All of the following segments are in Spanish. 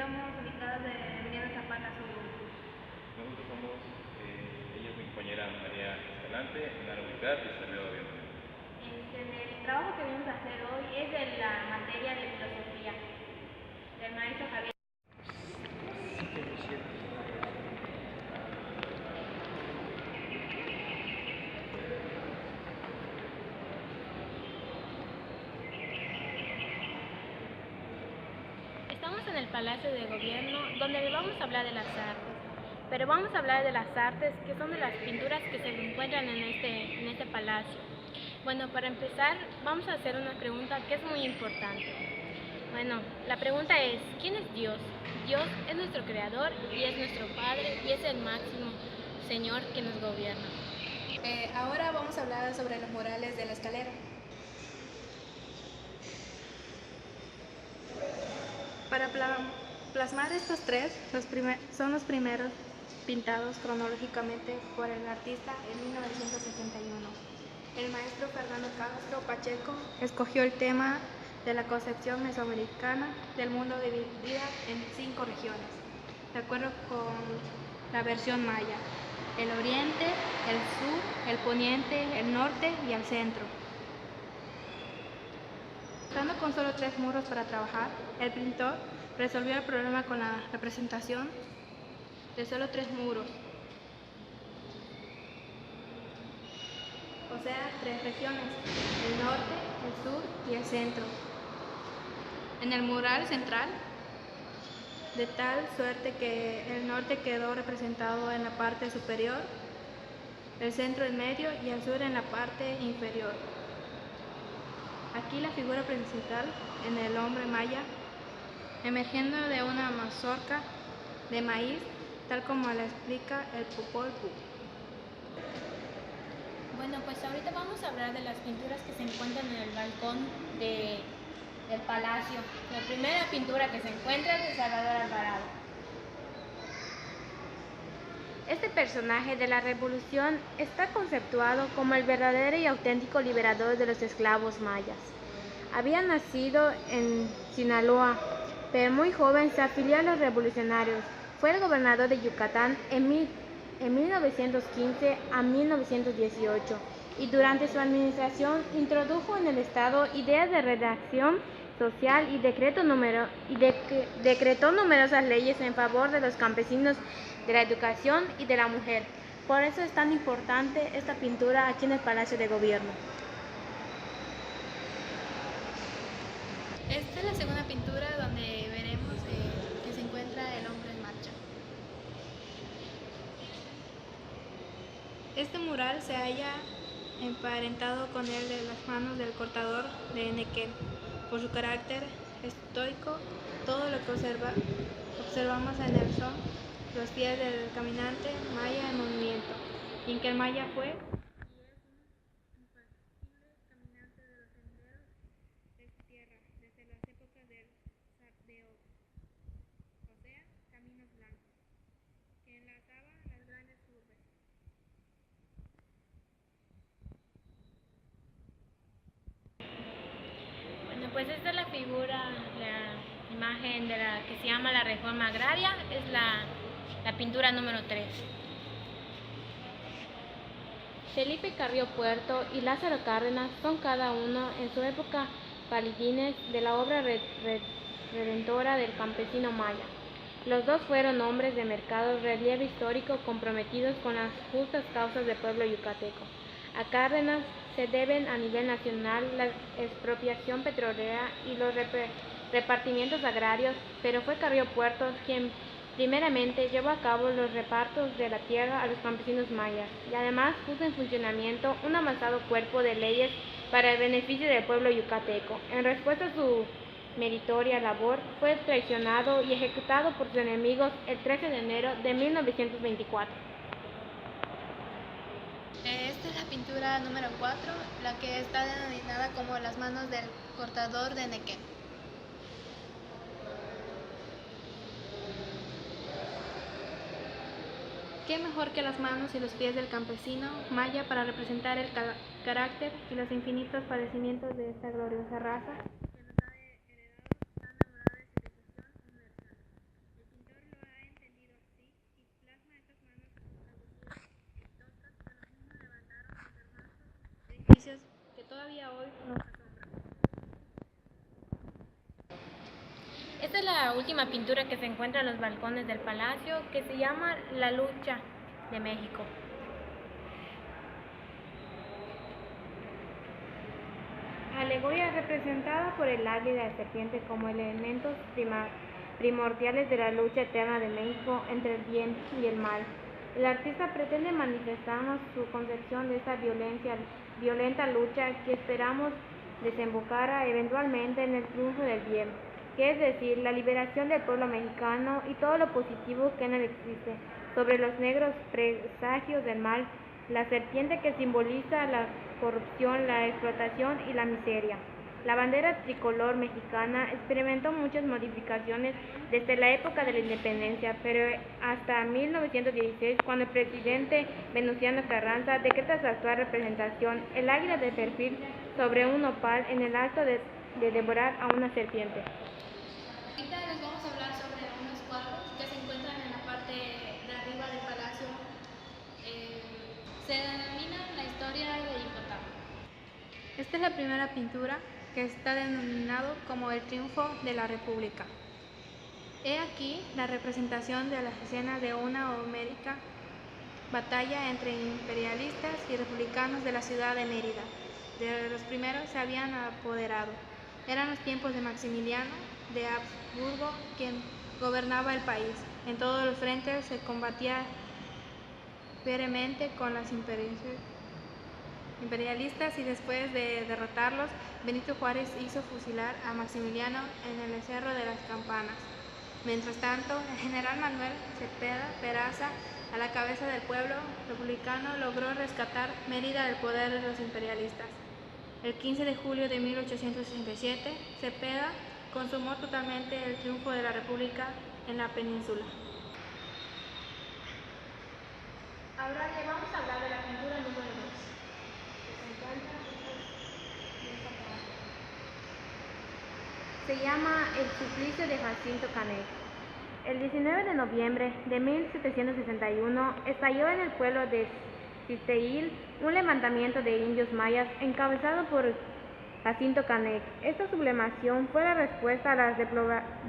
estamos ubicados de Emiliano Zapata Sur. Nosotros somos, ella es mi compañera María Escalante, en la unidad de Desarrollo de Gobierno. El trabajo que vamos a hacer hoy es de la materia de filosofía del maestro Javier. Estamos en el Palacio de Gobierno, donde le vamos a hablar de las artes. Pero vamos a hablar de las artes, que son de las pinturas que se encuentran en este palacio. Bueno, para empezar, vamos a hacer una pregunta que es muy importante. Bueno, la pregunta es, ¿quién es Dios? Dios es nuestro creador y es nuestro Padre y es el máximo Señor que nos gobierna. Ahora vamos a hablar sobre los murales de la escalera. Para plasmar estos tres, son los primeros pintados cronológicamente por el artista en 1971. El maestro Fernando Castro Pacheco escogió el tema de la concepción mesoamericana del mundo dividida en 5 regiones, de acuerdo con la versión maya: el oriente, el sur, el poniente, el norte y el centro. Contando con solo 3 muros para trabajar, el pintor resolvió el problema con la representación de solo 3 muros, o sea, 3 regiones: el norte, el sur y el centro. En el mural central, de tal suerte que el norte quedó representado en la parte superior, el centro en medio y el sur en la parte inferior. Aquí la figura principal en el hombre maya, emergiendo de una mazorca de maíz, tal como la explica el Popol Vuh. Bueno, pues ahorita vamos a hablar de las pinturas que se encuentran en el balcón del palacio. La primera pintura que se encuentra es de Salvador Alvarado. Este personaje de la revolución está conceptuado como el verdadero y auténtico liberador de los esclavos mayas. Había nacido en Sinaloa, pero muy joven se afilió a los revolucionarios. Fue el gobernador de Yucatán en 1915 a 1918 y durante su administración introdujo en el Estado ideas de redacción social y decretó numerosas leyes en favor de los campesinos, de la educación y de la mujer. Por eso es tan importante esta pintura aquí en el Palacio de Gobierno. Esta es la segunda pintura donde veremos que se encuentra el hombre en marcha. Este mural se halla emparentado con el de las manos del cortador de Nequén. Por su carácter estoico, todo lo que observamos en él son los pies del caminante maya en movimiento, y en que el maya fue y es un infalible caminante de los senderos de su tierra desde las épocas del Sardeo, o sea, caminos blancos, que enlazaban las grandes urbes. Bueno, pues esta es la figura, la imagen de la que se llama la reforma agraria, es la pintura número 3. Felipe Carrillo Puerto y Lázaro Cárdenas son cada uno en su época paladines de la obra redentora del campesino maya. Los dos fueron hombres de mercado, relieve histórico, comprometidos con las justas causas del pueblo yucateco. A Cárdenas se deben a nivel nacional la expropiación petrolera y los repartimientos agrarios, pero fue Carrillo Puerto quien primeramente llevó a cabo los repartos de la tierra a los campesinos mayas y además puso en funcionamiento un avanzado cuerpo de leyes para el beneficio del pueblo yucateco. En respuesta a su meritoria labor, fue traicionado y ejecutado por sus enemigos el 13 de enero de 1924. Esta es la pintura número 4, la que está denominada como las manos del cortador de Nequén. ¿Qué mejor que las manos y los pies del campesino maya para representar el carácter y los infinitos padecimientos de esta gloriosa raza que nos ha heredado tan honorable civilización universal? todavía hoy nos asombra. Esta es la última pintura que se encuentra en los balcones del palacio, que se llama La Lucha de México. Alegoría representada por el águila y la serpiente como elementos primordiales de la lucha eterna de México entre el bien y el mal. El artista pretende manifestarnos su concepción de esta violenta lucha que esperamos desembocara eventualmente en el triunfo del bien, que es decir, la liberación del pueblo mexicano y todo lo positivo que en él existe, sobre los negros presagios del mal, la serpiente que simboliza la corrupción, la explotación y la miseria. La bandera tricolor mexicana experimentó muchas modificaciones desde la época de la independencia, pero hasta 1916, cuando el presidente Venustiano Carranza decreta su actual representación, el águila de perfil sobre un nopal en el acto de devorar a una serpiente. Ahorita les vamos a hablar sobre unos cuadros que se encuentran en la parte de arriba del palacio. Se denomina la historia de Yucatán. Esta es la primera pintura que está denominado como el triunfo de la República. He aquí la representación de las escenas de una homérica batalla entre imperialistas y republicanos de la ciudad de Mérida. De los primeros se habían apoderado. Eran los tiempos de Maximiliano de Habsburgo, quien gobernaba el país. En todos los frentes se combatía ferozmente con las imperialistas y después de derrotarlos, Benito Juárez hizo fusilar a Maximiliano en el Cerro de las Campanas. Mientras tanto, el general Manuel Cepeda Peraza, a la cabeza del pueblo republicano, logró rescatar Mérida del poder de los imperialistas. El 15 de julio de 1867, Cepeda consumó totalmente el triunfo de la República en la península. Ahora le vamos a hablar de la pintura número 2. Se llama El suplicio de Jacinto Canek. El 19 de noviembre de 1761 estalló en el pueblo de Xisteil un levantamiento de indios mayas encabezado por Jacinto Canek. Esta sublevación fue la respuesta a las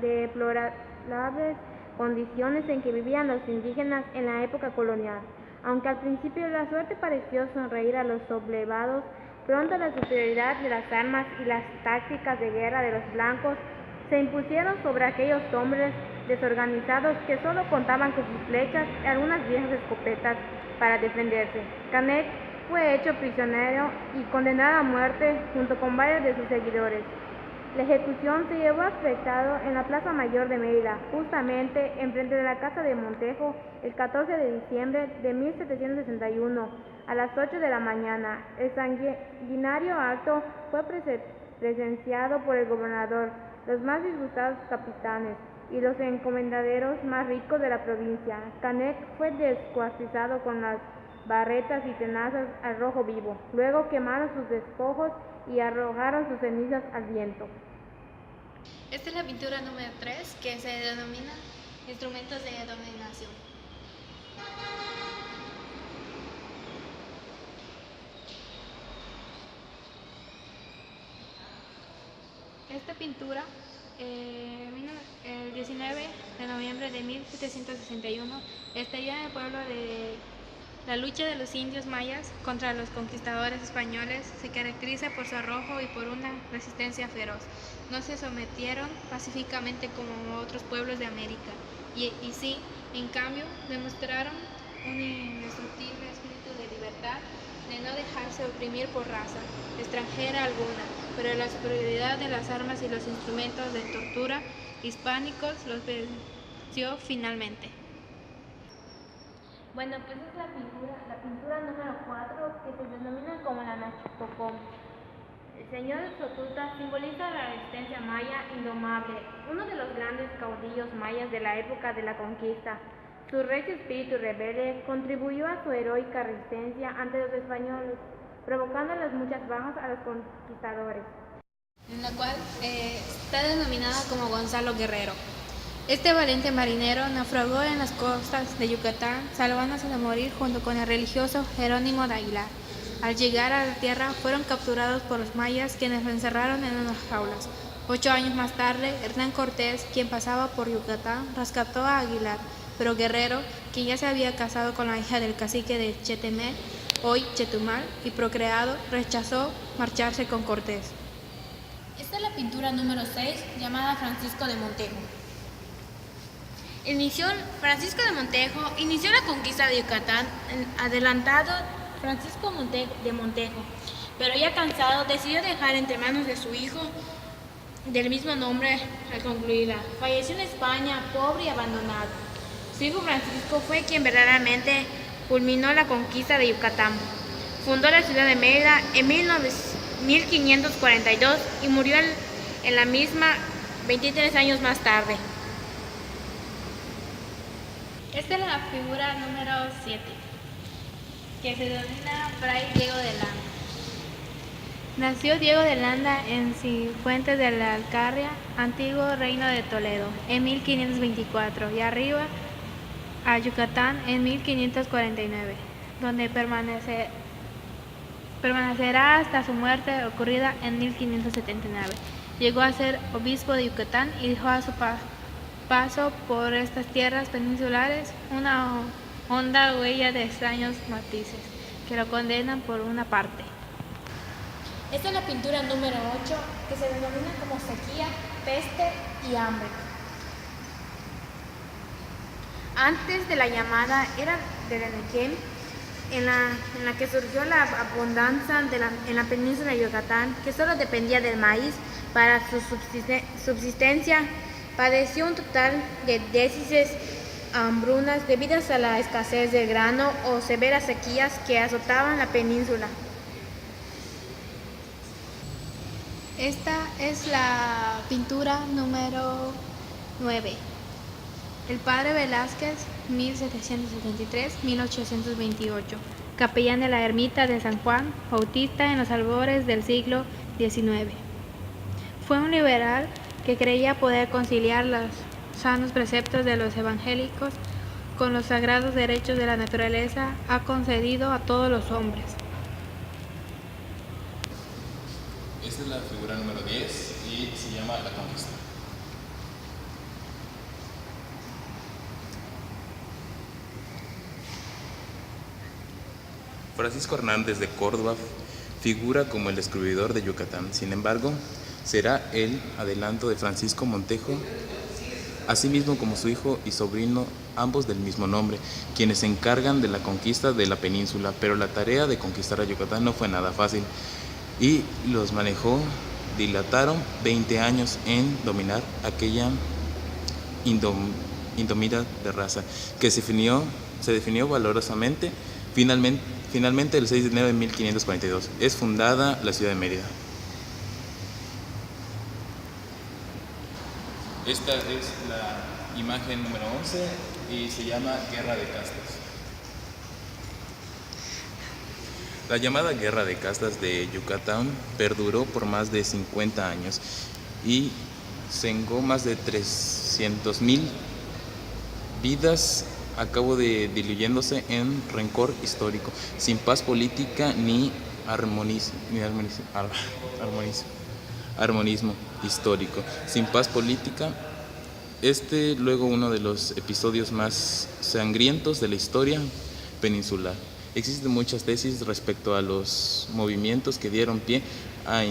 deplorables condiciones en que vivían los indígenas en la época colonial. Aunque al principio la suerte pareció sonreír a los sublevados, pronto la superioridad de las armas y las tácticas de guerra de los blancos se impusieron sobre aquellos hombres desorganizados que solo contaban con sus flechas y algunas viejas escopetas para defenderse. Canek fue hecho prisionero y condenado a muerte junto con varios de sus seguidores. La ejecución se llevó a efecto en la Plaza Mayor de Mérida, justamente enfrente de la Casa de Montejo, el 14 de diciembre de 1761, a las 8 de la mañana. El sanguinario acto fue presenciado por el gobernador, los más disgustados capitanes y los encomenderos más ricos de la provincia. Canek fue descuartizado con las barretas y tenazas al rojo vivo. Luego quemaron sus despojos y arrojaron sus cenizas al viento. Esta es la pintura número 3, que se denomina Instrumentos de Dominación. Esta pintura, el 19 de noviembre de 1761, estalló en el pueblo de la lucha de los indios mayas contra los conquistadores españoles. Se caracteriza por su arrojo y por una resistencia feroz. No se sometieron pacíficamente como otros pueblos de América, y sí, en cambio, demostraron un indestructible espíritu de libertad, de no dejarse oprimir por raza extranjera alguna, pero la superioridad de las armas y los instrumentos de tortura hispánicos los venció finalmente. Bueno, pues es la pintura número 4, que se denomina como la Nachipocón. El señor Sotuta simboliza la resistencia maya indomable, uno de los grandes caudillos mayas de la época de la conquista. Su recio espíritu rebelde contribuyó a su heroica resistencia ante los españoles, provocándoles muchas bajas a los conquistadores. En la cual está denominada como Gonzalo Guerrero. Este valiente marinero naufragó en las costas de Yucatán, salvándose de morir junto con el religioso Jerónimo de Aguilar. Al llegar a la tierra fueron capturados por los mayas, quienes los encerraron en unas jaulas. 8 años más tarde, Hernán Cortés, quien pasaba por Yucatán, rescató a Aguilar, pero Guerrero, quien ya se había casado con la hija del cacique de Chetemel, hoy Chetumal, y procreado, rechazó marcharse con Cortés. Esta es la pintura número 6, llamada Francisco de Montejo. Francisco de Montejo inició la conquista de Yucatán, adelantado Francisco de Montejo, pero ya cansado decidió dejar entre manos de su hijo del mismo nombre al concluirla. Falleció en España, pobre y abandonado. Su hijo Francisco fue quien verdaderamente culminó la conquista de Yucatán. Fundó la ciudad de Mérida en 1542 y murió en la misma 23 años más tarde. Esta es la figura número 7, que se denomina Fray Diego de Landa. Nació Diego de Landa en Cifuentes de la Alcarria, antiguo reino de Toledo, en 1524 y arriba a Yucatán en 1549, donde permanecerá hasta su muerte ocurrida en 1579. Llegó a ser obispo de Yucatán y dejó a su paso por estas tierras peninsulares una honda huella de extraños matices que lo condenan por una parte. Esta es la pintura número 8, que se denomina como sequía, peste y hambre. Antes de la llamada era del Enequén, en la que surgió la abundancia en la península de Yucatán, que solo dependía del maíz para su subsistencia, padeció un total de déficits, hambrunas debidas a la escasez del grano o severas sequías que azotaban la península. Esta es la pintura número 9. El padre Velázquez, 1773-1828, capellán de la ermita de San Juan Bautista en los albores del siglo XIX. Fue un liberal que creía poder conciliar los sanos preceptos de los evangélicos con los sagrados derechos de la naturaleza ha concedido a todos los hombres. Esta es la figura número 10 y se llama La Conquista. Francisco Hernández de Córdoba figura como el descubridor de Yucatán. Sin embargo, será el adelanto de Francisco Montejo, asimismo como su hijo y sobrino, ambos del mismo nombre, quienes se encargan de la conquista de la península. Pero la tarea de conquistar a Yucatán no fue nada fácil y los dilataron 20 años en dominar aquella indomita de raza, que se definió valorosamente. Finalmente, el 6 de enero de 1542, es fundada la ciudad de Mérida. Esta es la imagen número 11 y se llama Guerra de Castas. La llamada Guerra de Castas de Yucatán perduró por más de 50 años y cegó más de 300,000 vidas a cabo de diluyéndose en rencor histórico, sin paz política ni armonismo histórico. Sin paz política, luego uno de los episodios más sangrientos de la historia peninsular. Existen muchas tesis respecto a los movimientos que dieron pie a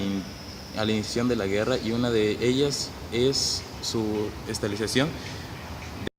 la iniciación de la guerra, y una de ellas es su estalización